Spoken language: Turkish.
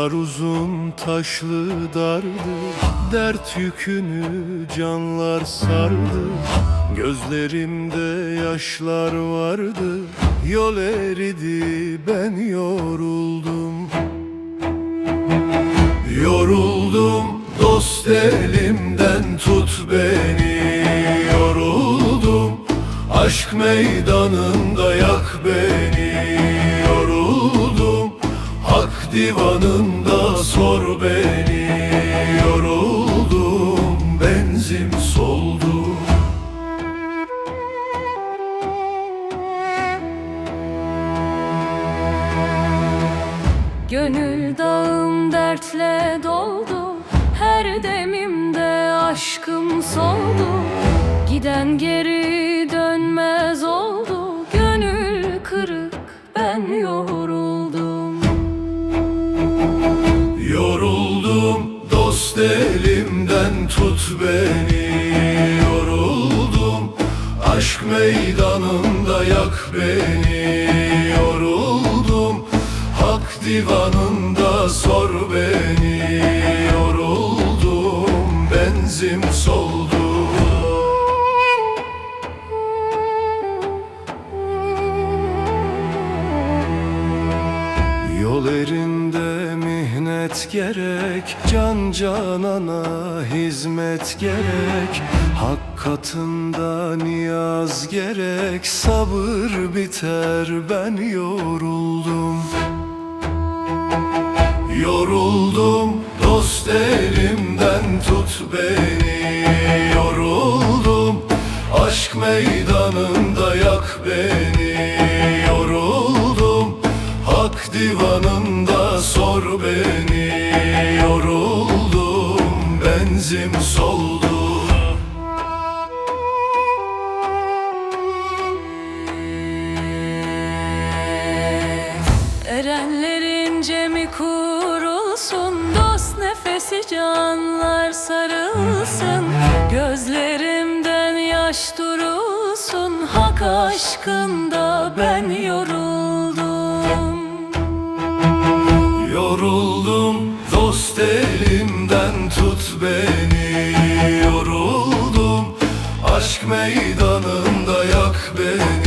Yollar uzun taşlı dardı, dert yükünü canlar sardı. Gözlerimde yaşlar vardı, yol eridi ben yoruldum. Yoruldum, dost elimden tut beni. Yoruldum, aşk meydanında yak beni. Yoruldum, hak divanında sor beni. Yoruldum, benzim soldu. Gönül dağım dertle doldu, her demimde aşkım soldu. Giden geri dönmez oldu, gönül kırık ben yoruldum. Yoruldum, dost elimden tut beni. Yoruldum, aşk meydanında yak beni. Yoruldum, hak divanında sor beni. Yoruldum, benzim soldu. Yol erinde mihnet gerek, can canana hizmet gerek. Hak katında niyaz gerek, sabır biter ben yoruldum. Yoruldum, dost elimden tut beni. Yoruldum, aşk meydanında yak beni. Yoruldum, hak divanında sor beni. Yoruldum, benzim soldu. Erenlerin cemi kurulsun, dost nefesi canlar sarılsın. Gözlerimden yaş durulsun, hak aşkında ben yoruldum. Yoruldum, dost elimden tut beni. Yoruldum, aşk meydanında yak beni.